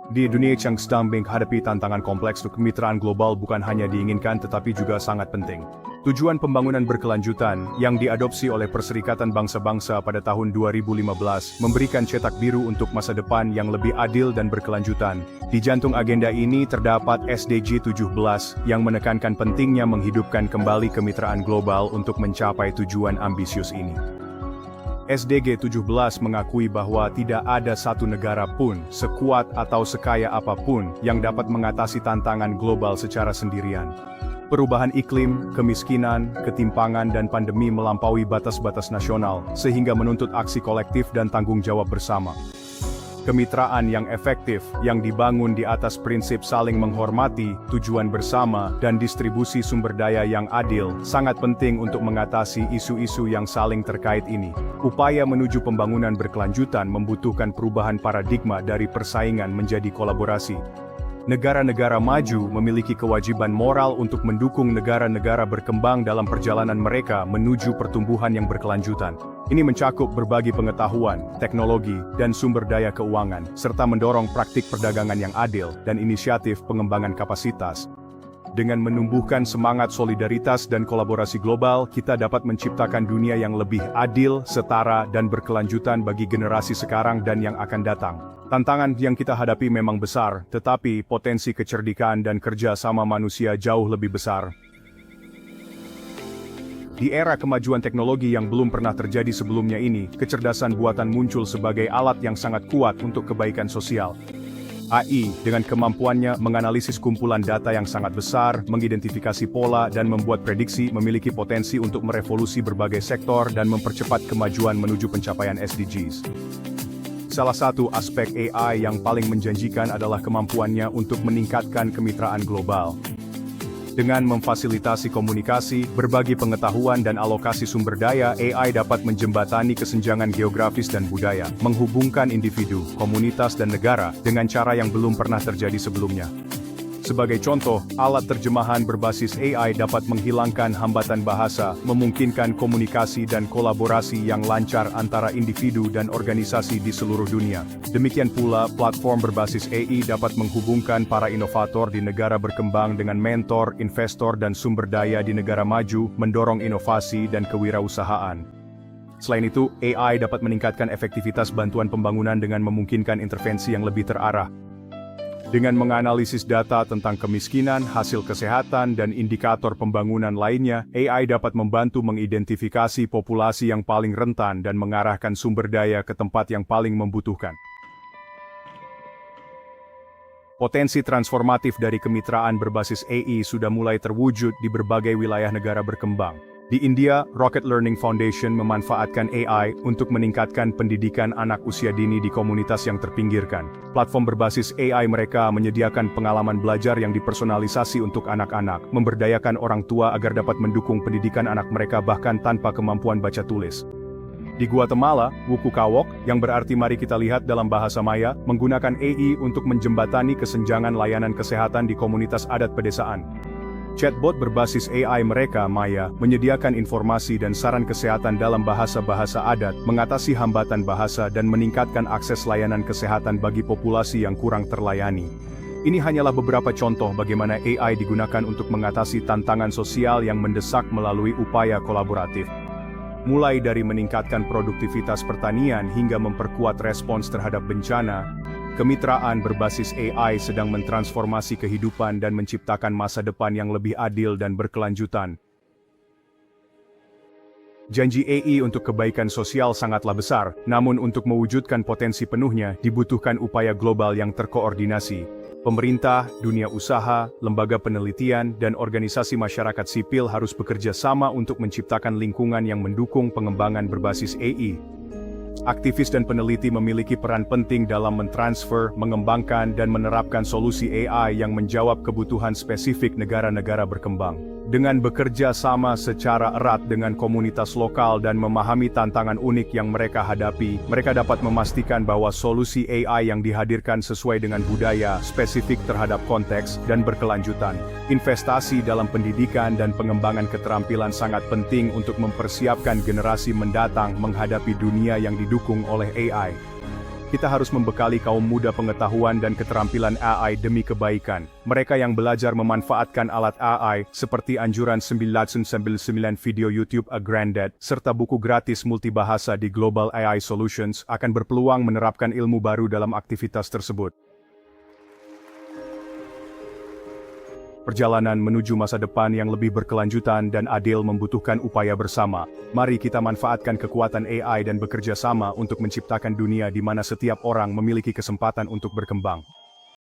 Di dunia yang sedang menghadapi tantangan kompleks, kemitraan global bukan hanya diinginkan tetapi juga sangat penting. Tujuan pembangunan berkelanjutan yang diadopsi oleh Perserikatan Bangsa-Bangsa pada tahun 2015 memberikan cetak biru untuk masa depan yang lebih adil dan berkelanjutan. Di jantung agenda ini terdapat SDG 17 yang menekankan pentingnya menghidupkan kembali kemitraan global untuk mencapai tujuan ambisius ini. SDG 17 mengakui bahwa tidak ada satu negara pun, sekuat atau sekaya apapun, yang dapat mengatasi tantangan global secara sendirian. Perubahan iklim, kemiskinan, ketimpangan dan pandemi melampaui batas-batas nasional, sehingga menuntut aksi kolektif dan tanggung jawab bersama. Kemitraan yang efektif, yang dibangun di atas prinsip saling menghormati, tujuan bersama, dan distribusi sumber daya yang adil, sangat penting untuk mengatasi isu-isu yang saling terkait ini. Upaya menuju pembangunan berkelanjutan membutuhkan perubahan paradigma dari persaingan menjadi kolaborasi. Negara-negara maju memiliki kewajiban moral untuk mendukung negara-negara berkembang dalam perjalanan mereka menuju pertumbuhan yang berkelanjutan. Ini mencakup berbagi pengetahuan, teknologi, dan sumber daya keuangan, serta mendorong praktik perdagangan yang adil dan inisiatif pengembangan kapasitas. Dengan menumbuhkan semangat solidaritas dan kolaborasi global, kita dapat menciptakan dunia yang lebih adil, setara, dan berkelanjutan bagi generasi sekarang dan yang akan datang. Tantangan yang kita hadapi memang besar, tetapi potensi kecerdikan dan kerja sama manusia jauh lebih besar. Di era kemajuan teknologi yang belum pernah terjadi sebelumnya ini, kecerdasan buatan muncul sebagai alat yang sangat kuat untuk kebaikan sosial. AI, dengan kemampuannya menganalisis kumpulan data yang sangat besar, mengidentifikasi pola dan membuat prediksi, memiliki potensi untuk merevolusi berbagai sektor dan mempercepat kemajuan menuju pencapaian SDGs. Salah satu aspek AI yang paling menjanjikan adalah kemampuannya untuk meningkatkan kemitraan global. Dengan memfasilitasi komunikasi, berbagi pengetahuan dan alokasi sumber daya, AI dapat menjembatani kesenjangan geografis dan budaya, menghubungkan individu, komunitas dan negara dengan cara yang belum pernah terjadi sebelumnya. Sebagai contoh, alat terjemahan berbasis AI dapat menghilangkan hambatan bahasa, memungkinkan komunikasi dan kolaborasi yang lancar antara individu dan organisasi di seluruh dunia. Demikian pula, platform berbasis AI dapat menghubungkan para inovator di negara berkembang dengan mentor, investor dan sumber daya di negara maju, mendorong inovasi dan kewirausahaan. Selain itu, AI dapat meningkatkan efektivitas bantuan pembangunan dengan memungkinkan intervensi yang lebih terarah. Dengan menganalisis data tentang kemiskinan, hasil kesehatan, dan indikator pembangunan lainnya, AI dapat membantu mengidentifikasi populasi yang paling rentan dan mengarahkan sumber daya ke tempat yang paling membutuhkan. Potensi transformatif dari kemitraan berbasis AI sudah mulai terwujud di berbagai wilayah negara berkembang. Di India, Rocket Learning Foundation memanfaatkan AI untuk meningkatkan pendidikan anak usia dini di komunitas yang terpinggirkan. Platform berbasis AI mereka menyediakan pengalaman belajar yang dipersonalisasi untuk anak-anak, memberdayakan orang tua agar dapat mendukung pendidikan anak mereka bahkan tanpa kemampuan baca tulis. Di Guatemala, Wuku Kawok, yang berarti mari kita lihat dalam bahasa Maya, menggunakan AI untuk menjembatani kesenjangan layanan kesehatan di komunitas adat pedesaan. Chatbot berbasis AI mereka, Maya, menyediakan informasi dan saran kesehatan dalam bahasa-bahasa adat, mengatasi hambatan bahasa dan meningkatkan akses layanan kesehatan bagi populasi yang kurang terlayani. Ini hanyalah beberapa contoh bagaimana AI digunakan untuk mengatasi tantangan sosial yang mendesak melalui upaya kolaboratif. Mulai dari meningkatkan produktivitas pertanian hingga memperkuat respons terhadap bencana, kemitraan berbasis AI sedang mentransformasi kehidupan dan menciptakan masa depan yang lebih adil dan berkelanjutan. Janji AI untuk kebaikan sosial sangatlah besar, namun untuk mewujudkan potensi penuhnya dibutuhkan upaya global yang terkoordinasi. Pemerintah, dunia usaha, lembaga penelitian, dan organisasi masyarakat sipil harus bekerja sama untuk menciptakan lingkungan yang mendukung pengembangan berbasis AI. Aktivis dan peneliti memiliki peran penting dalam mentransfer, mengembangkan, dan menerapkan solusi AI yang menjawab kebutuhan spesifik negara-negara berkembang. Dengan bekerja sama secara erat dengan komunitas lokal dan memahami tantangan unik yang mereka hadapi, mereka dapat memastikan bahwa solusi AI yang dihadirkan sesuai dengan budaya, spesifik terhadap konteks, dan berkelanjutan. Investasi dalam pendidikan dan pengembangan keterampilan sangat penting untuk mempersiapkan generasi mendatang menghadapi dunia yang didukung oleh AI. Kita harus membekali kaum muda pengetahuan dan keterampilan AI demi kebaikan. Mereka yang belajar memanfaatkan alat AI, seperti anjuran 999 video YouTube A Granddad, serta buku gratis multibahasa di Global AI Solutions, akan berpeluang menerapkan ilmu baru dalam aktivitas tersebut. Perjalanan menuju masa depan yang lebih berkelanjutan dan adil membutuhkan upaya bersama. Mari kita manfaatkan kekuatan AI dan bekerja sama untuk menciptakan dunia di mana setiap orang memiliki kesempatan untuk berkembang.